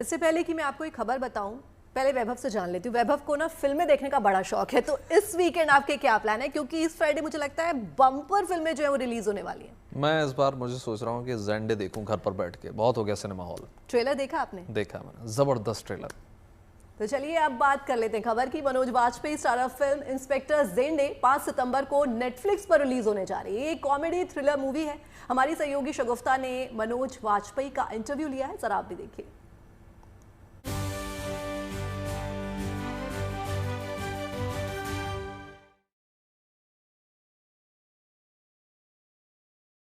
इससे पहले कि मैं आपको एक खबर बताऊं, पहले वैभव से जान लेती हूँ। वैभव को ना फिल्में देखने का बड़ा शौक है, तो इस वीकेंड आपके क्या प्लान है? क्योंकि इस फ्राइडे मुझे लगता है बम्पर फिल्में जो है वो रिलीज होने वाली हैं। मैं इस बार मुझे सोच रहा हूँ कि ज़ेंडे देखूं घर पर बैठ के। बहुत हो गया सिनेमा हॉल। ट्रेलर देखा आपने? देखा मैंने, ज़बरदस्त ट्रेलर। तो चलिए अब बात कर लेते हैं खबर की। Manoj Vajpayee starrer film inspector Zende 5 सितंबर को नेटफ्लिक्स पर रिलीज होने जा रही है। ये कॉमेडी थ्रिलर मूवी है। हमारी सहयोगी शगुफ्ता ने मनोज वाजपेयी का इंटरव्यू लिया है, जरा आप भी देखिए।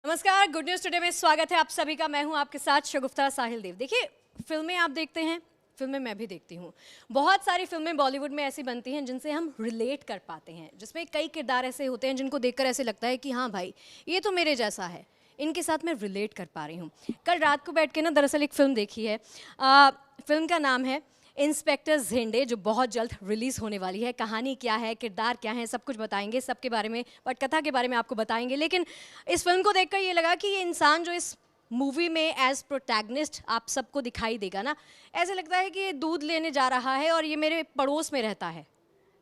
नमस्कार, गुड न्यूज़ टुडे में स्वागत है आप सभी का। मैं हूं आपके साथ शगुफ्ता साहिल देव। देखिए, फिल्में आप देखते हैं, फिल्में मैं भी देखती हूं। बहुत सारी फिल्में बॉलीवुड में ऐसी बनती हैं जिनसे हम रिलेट कर पाते हैं, जिसमें कई किरदार ऐसे होते हैं जिनको देखकर ऐसे लगता है कि हाँ भाई, ये तो मेरे जैसा है, इनके साथ मैं रिलेट कर पा रही हूँ। कल रात को बैठ के ना दरअसल एक फ़िल्म देखी है। फिल्म का नाम है इंस्पेक्टर ज़ेंडे, जो बहुत जल्द रिलीज़ होने वाली है। कहानी क्या है, किरदार क्या है, सब कुछ बताएंगे, सबके बारे में, पटकथा के बारे में आपको बताएंगे। लेकिन इस फिल्म को देखकर ये लगा कि ये इंसान जो इस मूवी में एज प्रोटैगनिस्ट आप सबको दिखाई देगा ना, ऐसे लगता है कि ये दूध लेने जा रहा है और ये मेरे पड़ोस में रहता है।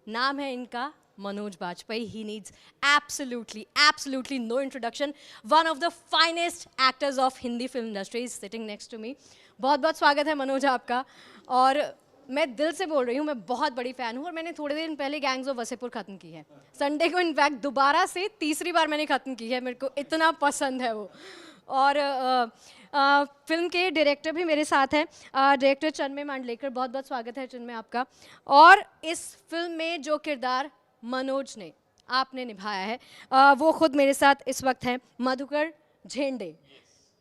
नाम है इनका Manoj Vajpayee. He needs absolutely no introduction. One of the finest actors of Hindi film industry is sitting next to me. बहुत बहुत स्वागत है मनोज आपका। और मैं दिल से बोल रही हूँ, मैं बहुत बड़ी फ़ैन हूँ और मैंने थोड़े दिन पहले गैंग्स ऑफ वसेपुर ख़त्म की है। संडे को इनफैक्ट दोबारा से तीसरी बार मैंने ख़त्म की है, मेरे को इतना पसंद है वो। और फिल्म के डायरेक्टर भी मेरे साथ हैं, डायरेक्टर चिन्मय मांडलेकर। बहुत बहुत स्वागत है चिन्मय आपका। और इस फिल्म में जो किरदार मनोज ने आपने निभाया है, वो खुद मेरे साथ इस वक्त हैं, मधुकर झेंडे।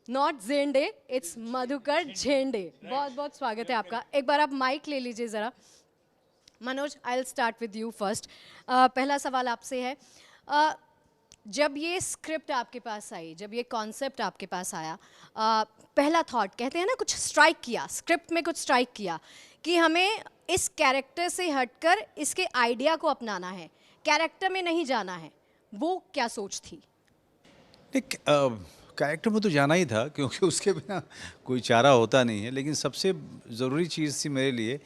नॉट ज़ेंडे, इट्स मधुकर झेंडे। बहुत बहुत स्वागत है आपका। एक बार आप माइक ले लीजिए ज़रा। Manoj, I will start with you first. पहला सवाल आपसे है, जब ये स्क्रिप्ट आपके पास आई, जब ये कॉन्सेप्ट आपके पास आया, पहला थॉट, कहते हैं ना, कुछ स्ट्राइक किया, स्क्रिप्ट में कुछ स्ट्राइक किया कि हमें इस कैरेक्टर से हटकर इसके आइडिया को अपनाना है, कैरेक्टर में नहीं जाना है, वो क्या सोच थी? एक कैरेक्टर में तो जाना ही था, क्योंकि उसके बिना कोई चारा होता नहीं है। लेकिन सबसे ज़रूरी चीज़ थी मेरे लिए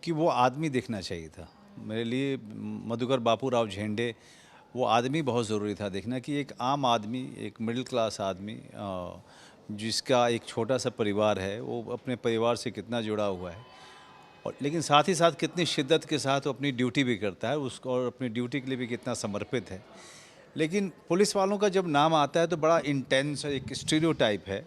कि वो आदमी दिखना चाहिए था। मेरे लिए मधुकर बापू राव झेंडे, वो आदमी बहुत ज़रूरी था देखना, कि एक आम आदमी, एक मिडिल क्लास आदमी जिसका एक छोटा सा परिवार है, वो अपने परिवार से कितना जुड़ा हुआ है, और लेकिन साथ ही साथ कितनी शिद्दत के साथ वो अपनी ड्यूटी भी करता है उसको, और अपनी ड्यूटी के लिए भी कितना समर्पित है। लेकिन पुलिस वालों का जब नाम आता है तो बड़ा इंटेंस, एक स्टीरियोटाइप है,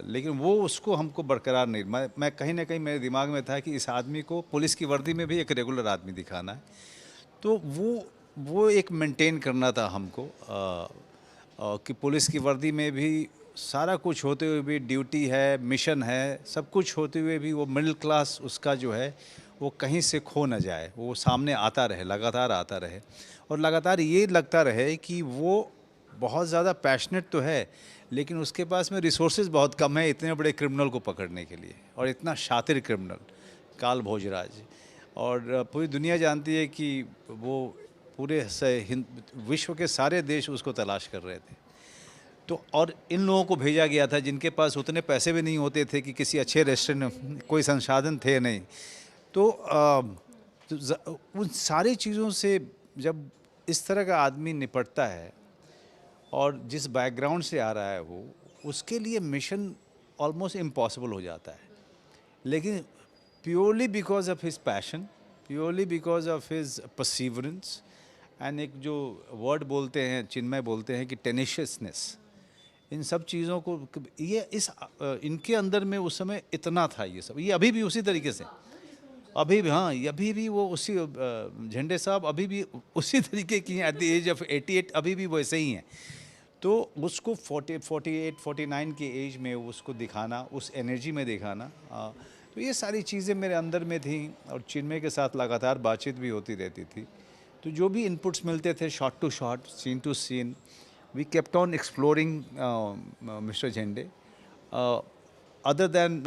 लेकिन वो उसको हमको बरकरार नहीं, मैं कहीं ना कहीं मेरे दिमाग में था कि इस आदमी को पुलिस की वर्दी में भी एक रेगुलर आदमी दिखाना है। तो वो एक मेंटेन करना था हमको, कि पुलिस की वर्दी में भी सारा कुछ होते हुए भी ड्यूटी है, मिशन है, सब कुछ होते हुए भी वो मिडिल क्लास उसका जो है वो कहीं से खो न जाए, वो सामने आता रहे, लगातार आता रहे, और लगातार ये लगता रहे कि वो बहुत ज़्यादा पैशनेट तो है, लेकिन उसके पास में रिसोर्सेज बहुत कम है इतने बड़े क्रिमिनल को पकड़ने के लिए, और इतना शातिर क्रिमिनल काल भोजराज। और पूरी दुनिया जानती है कि वो पूरे विश्व के सारे देश उसको तलाश कर रहे थे। तो और इन लोगों को भेजा गया था जिनके पास उतने पैसे भी नहीं होते थे कि किसी अच्छे रेस्टोरेंट, कोई संसाधन थे नहीं। तो उन सारी चीज़ों से जब इस तरह का आदमी निपटता है, और जिस बैकग्राउंड से आ रहा है वो, उसके लिए मिशन ऑलमोस्ट इम्पॉसिबल हो जाता है। लेकिन purely because of his passion, purely because of his perseverance, and एक जो वर्ड बोलते हैं, चिन्मय बोलते हैं कि टेनिशियसनेस, इन सब चीज़ों को, ये इनके अंदर में उस समय इतना था, ये सब, ये अभी भी उसी तरीके से, अभी भी, हाँ, अभी भी वो उसी, झंडे साहब अभी भी उसी तरीके की हैं, एट द एज ऑफ 88 अभी भी वैसे ही हैं। तो उसको 48 49 के एज में उसको दिखाना, उस एनर्जी में दिखाना, तो ये सारी चीज़ें मेरे अंदर में थी, और चिन्मय के साथ लगातार बातचीत भी होती रहती थी। तो जो भी इनपुट्स मिलते थे, shot to shot, scene to scene, we kept on exploring mister Jhende, other than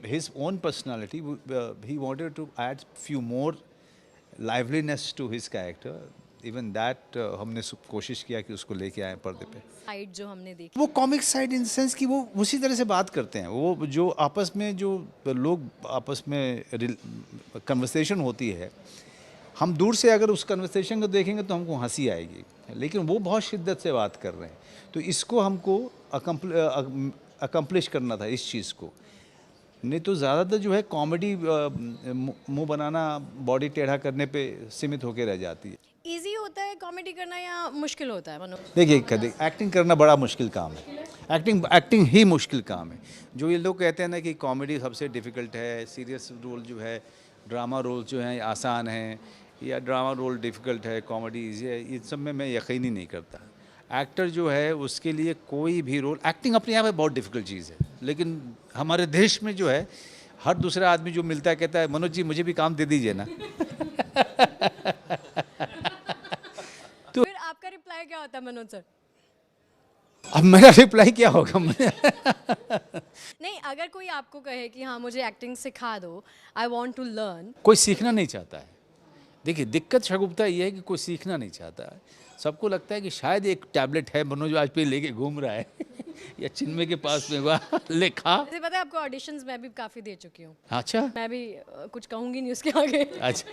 his own personality, he wanted to add few more liveliness to his character. Even that हमने कोशिश किया कि उसको लेके आए पर्दे पे। साइड जो हमने देखी, वो कॉमिक साइड इन सेंस कि वो उसी तरह से बात करते हैं, वो जो आपस में जो लोग आपस में कन्वर्सेशन होती है, हम दूर से अगर उस कन्वर्सेशन को देखेंगे तो हमको हंसी आएगी, लेकिन वो बहुत शिद्दत से बात कर रहे हैं। तो इसको हमको अकम्प्लिश करना था इस चीज़ को, नहीं तो ज़्यादातर जो है कॉमेडी मुंह बनाना, बॉडी टेढ़ा करने पे सीमित होकर रह जाती है। इजी होता है कॉमेडी करना या मुश्किल होता है मनोज? देखिए एक्टिंग करना बड़ा मुश्किल काम है, एक्टिंग ही मुश्किल काम है। जो ये लोग कहते हैं ना कि कॉमेडी सबसे डिफ़िकल्ट है, सीरियस रोल जो है, ड्रामा रोल जो है आसान है, या ड्रामा रोल डिफ़िकल्ट है, कॉमेडी ईजी है, इस सब में मैं यकीन ही नहीं करता। एक्टर जो है उसके लिए कोई भी रोल, एक्टिंग अपने आप में बहुत डिफ़िकल्ट चीज़ है, लेकिन हमारे देश में जो है हर दूसरा आदमी जो मिलता है कहता है मनोज जी मुझे भी काम दे दीजिए ना। तो फिर आपका रिप्लाई क्या होता है मनोज सर? अब मेरा रिप्लाई क्या होगा? नहीं, अगर कोई आपको कहे कि हाँ मुझे एक्टिंग सिखा दो, आई वॉन्ट टू लर्न। कोई सीखना नहीं चाहता है। देखिए दिक्कत शगुफ्ता ये है कि कोई सीखना नहीं चाहता है। सबको लगता है कि शायद एक टैबलेट है मनोज वाजपेयी लेके घूम रहा है या चिन्मय के पास में वह लिखा। मुझे पता है आपको ऑडिशंस मैं भी काफ़ी दे चुकी हूँ। अच्छा मैं भी कुछ कहूँगी नहीं उसके आगे। अच्छा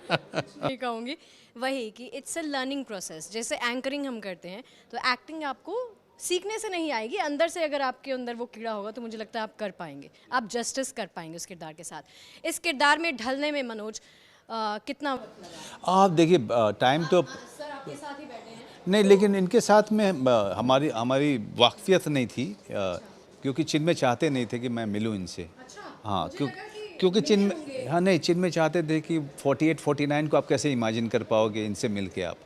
नहीं कहूँगी, वही कि इट्स अ लर्निंग प्रोसेस। जैसे एंकरिंग हम करते हैं तो एक्टिंग आपको सीखने से नहीं आएगी, अंदर से अगर आपके अंदर वो कीड़ा होगा तो मुझे लगता है आप कर पाएंगे, आप जस्टिस कर पाएंगे उस किरदार के साथ। इस किरदार में ढलने में मनोज कितना वक्त लगा? आप देखिए टाइम तो सर आपके साथ ही बैठे हैं। नहीं, लेकिन इनके साथ में हमारी वाकफियत नहीं थी, क्योंकि चिन्मय चाहते नहीं थे कि मैं मिलूं इनसे। हाँ, क्योंकि चिन्मय, हाँ नहीं, चिन्मय चाहते थे कि 48-49 को आप कैसे इमेजिन कर पाओगे इनसे मिल के आप।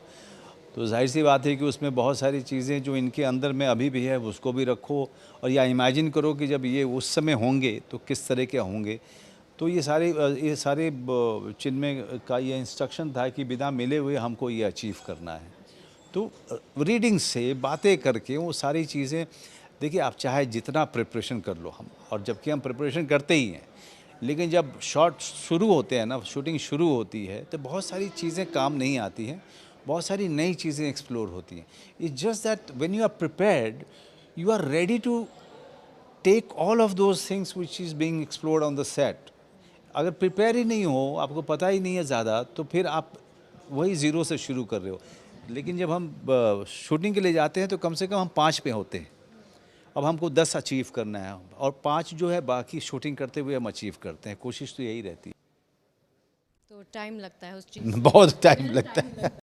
तो जाहिर सी बात है कि उसमें बहुत सारी चीज़ें जो इनके अंदर में अभी भी है उसको भी रखो, और या इमेजिन करो कि जब ये उस समय होंगे तो किस तरह के होंगे। तो ये सारे चिन्मय का ये इंस्ट्रक्शन था कि बिना मिले हुए हमको ये अचीव करना है। तो रीडिंग से, बातें करके वो सारी चीज़ें, देखिए आप चाहे जितना प्रिपरेशन कर लो हम, और जबकि हम प्रिपरेशन करते ही हैं, लेकिन जब शॉट शुरू होते हैं ना, शूटिंग शुरू होती है तो बहुत सारी चीज़ें काम नहीं आती हैं, बहुत सारी नई चीज़ें एक्सप्लोर होती हैं। It's just that when you are prepared, you are ready to take all of those things which is being explored on the set. अगर प्रिपेयर ही नहीं हो, आपको पता ही नहीं है ज़्यादा, तो फिर आप वही ज़ीरो से शुरू कर रहे हो। लेकिन जब हम शूटिंग के लिए जाते हैं तो कम से कम हम 5 पे होते हैं। अब हमको 10 अचीव करना है, और 5 जो है बाकी शूटिंग करते हुए हम अचीव करते हैं। कोशिश तो यही रहती है। तो टाइम लगता है उस चीज़ बहुत टाइम लगता है।